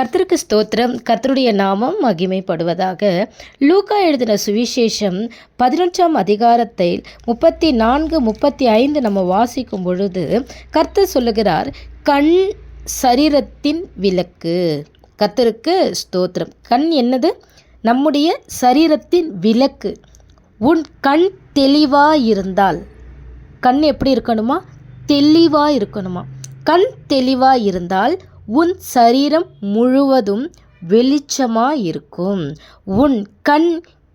கர்த்தருக்கு ஸ்தோத்திரம். கர்த்தருடைய நாமம் மகிமைப்படுவதாக. லூக்கா எழுதின சுவிசேஷம் 11ஆம் அதிகாரத்தை 34, 35 நம்ம வாசிக்கும் பொழுது கர்த்தர் சொல்லுகிறார், கண் சரீரத்தின் விளக்கு. கர்த்தருக்கு ஸ்தோத்திரம். கண் என்னது? நம்முடைய சரீரத்தின் விளக்கு. உன் கண் தெளிவாயிருந்தால், கண் எப்படி இருக்கணுமா? தெளிவாக இருக்கணுமா? கண் தெளிவாக இருந்தால் உன் சரீரம் முழுவதும் வெளிச்சமாக இருக்கும். உன் கண்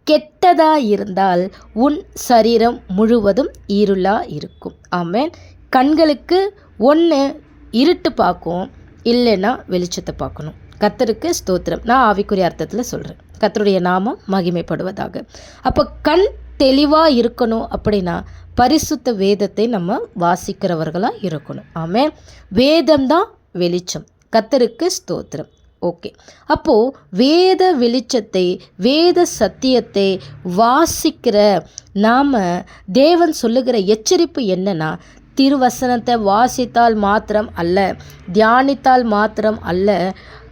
கெட்டதாக இருந்தால் உன் சரீரம் முழுவதும் இருளாக இருக்கும். ஆமென். கண்களுக்கு ஒன்று இருட்டு பார்க்கும், இல்லைன்னா வெளிச்சத்தை பார்க்கணும். கர்த்தருக்கு ஸ்தோத்திரம். நான் ஆவிக்குரிய அர்த்தத்தில் சொல்கிறேன். கர்த்தருடைய நாமம் மகிமைப்படுவதாக. அப்போ கண் தெளிவாக இருக்கணும் அப்படின்னா பரிசுத்த வேதத்தை நம்ம வாசிக்கிறவர்களாக இருக்கணும். ஆமென். வேதம்தான் வெளிச்சம். கர்த்தருக்கு ஸ்தோத்திரம். ஓகே, அப்போது வேத வெளிச்சத்தை, வேத சத்தியத்தை வாசிக்கிற நாம் தேவன் சொல்லுகிற எச்சரிப்பு என்னன்னா, திருவசனத்தை வாசித்தால் மாத்திரம் அல்ல, தியானித்தால் மாத்திரம் அல்ல,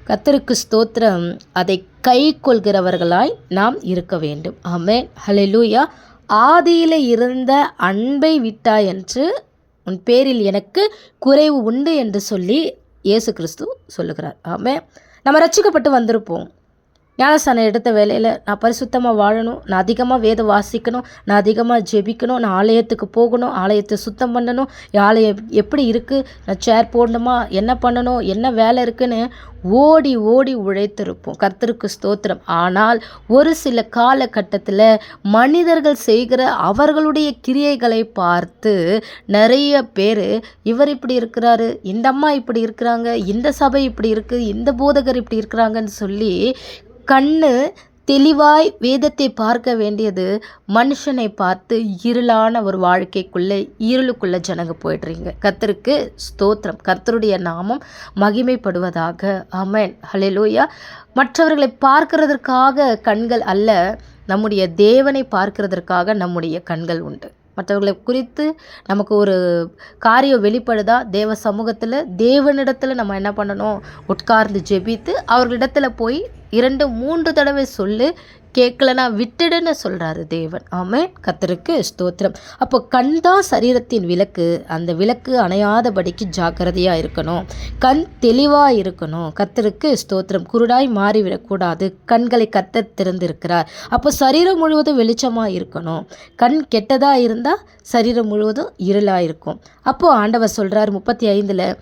கர்த்தருக்கு ஸ்தோத்திரம், அதை கை கொள்கிறவர்களாய் நாம் இருக்க வேண்டும். ஆமென். ஹல்லேலூயா. ஆதியில் இருந்த அன்பை விட்டாய் என்று உன் பேரில் எனக்கு குறைவு உண்டு என்று சொல்லி இயேசு கிறிஸ்து சொல்லுகிறார். ஆமென். நம்ம ரட்சிக்கப்பட்டு வந்திருப்போம். ஞானஸ்தானம் எடுத்த வேலையில் நான் பரிசுத்தமாக வாழணும், நான் அதிகமாக வேதம் வாசிக்கணும், நான் அதிகமாக ஜெபிக்கணும், நான் ஆலயத்துக்கு போகணும், ஆலயத்தை சுத்தம் பண்ணணும், ஆலயம் எப்படி இருக்குது, நான் சேர் போடணுமா, என்ன பண்ணணும், என்ன வேலை இருக்குன்னு ஓடி ஓடி உழைத்திருப்போம். கர்த்தருக்கு ஸ்தோத்திரம். ஆனால் ஒரு சில காலகட்டத்தில் மனிதர்கள் செய்கிற அவர்களுடைய கிரியைகளை பார்த்து நிறைய பேர், இவர் இப்படி இருக்கிறாரு, இந்த அம்மா இப்படி இருக்கிறாங்க, இந்த சபை இப்படி இருக்குது, இந்த போதகர் இப்படி இருக்கிறாங்கன்னு சொல்லி கண்ணு தெளிவாய் வேதத்தை பார்க்க வேண்டியது மனுஷனை பார்த்து இருளான ஒரு வாழ்க்கைக்குள்ளே, இருளுக்குள்ளே ஜனங்க போய்ட்றீங்க. கர்த்தருக்கு ஸ்தோத்திரம். கர்த்தருடைய நாமம் மகிமைப்படுவதாக. ஆமென். ஹல்லேலூயா. மற்றவர்களை பார்க்கிறதற்காக கண்கள் அல்ல, நம்முடைய தேவனை பார்க்கிறதற்காக நம்முடைய கண்கள் உண்டு. மற்றவர்களை குறித்து நமக்கு ஒரு காரியம் வெளிப்படுதா, தேவ சமூகத்தில் தேவனிடத்தில் நம்ம என்ன பண்ணணும்? உட்கார்ந்து ஜெபித்து அவர்களிடத்தில் போய் 2, 3 தடவை சொல்லு, கேட்கலனா விட்டுடுன்னு சொல்கிறாரு தேவன். ஆமென். கர்த்தருக்கு ஸ்தோத்திரம். அப்போ கண் தான் சரீரத்தின் விளக்கு. அந்த விளக்கு அணையாதபடிக்கு ஜாக்கிரதையாக இருக்கணும். கண் தெளிவாக இருக்கணும். கர்த்தருக்கு ஸ்தோத்திரம். குருடாய் மாறிவிடக்கூடாது. கண்களை கர்த்தர் திறந்திருக்கிறார். அப்போ சரீரம் முழுவதும் வெளிச்சமாக இருக்கணும். கண் கெட்டதாக இருந்தால் சரீரம் முழுவதும் இருளாக இருக்கும். அப்போது ஆண்டவர் சொல்கிறார் 35,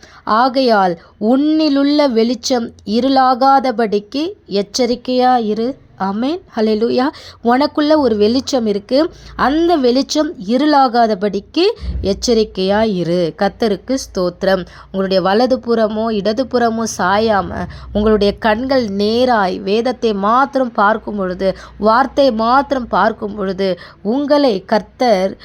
ஆகையால் உன்னிலுள்ள வெளிச்சம் இருளாகாதபடிக்கு எச்சரிக்கையாக இரு. ஆமென். ஹல்லேலூயா. உனக்குள்ள ஒரு வெளிச்சம் இருக்குது, அந்த வெளிச்சம் இருளாகாதபடிக்கு எச்சரிக்கையாக இரு. கர்த்தருக்கு ஸ்தோத்திரம். உங்களுடைய வலது புறமோ இடது புறமோ சாயாமல் உங்களுடைய கண்கள் நேராய் வேதத்தை மாத்திரம் பார்க்கும் பொழுது, வார்த்தையை மாத்திரம் பார்க்கும் பொழுது உங்களை கர்த்தர்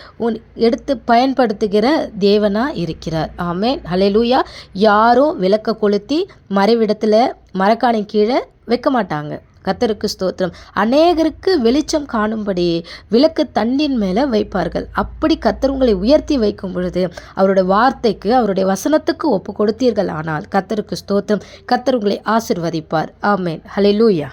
எடுத்து பயன்படுத்துகிற தேவனாக இருக்கிறார். ஆமென். ஹல்லேலூயா. யாரோ விளக்க கொளுத்தி மறைவிடத்தில் மரக்காணி கீழே வைக்க மாட்டாங்க. கர்த்தருக்கு ஸ்தோத்திரம். அநேகருக்கு வெளிச்சம் காணும்படி விளக்கு தண்டின் மேலே வைப்பார்கள். அப்படி கர்த்தர் உங்களை உயர்த்தி வைக்கும் பொழுது அவருடைய வார்த்தைக்கு, அவருடைய வசனத்துக்கு ஒப்பு கொடுத்தீர்கள் ஆனால் கர்த்தருக்கு ஸ்தோத்திரம், கர்த்தர் உங்களை ஆசிர்வதிப்பார். ஆமென். ஹல்லேலூயா.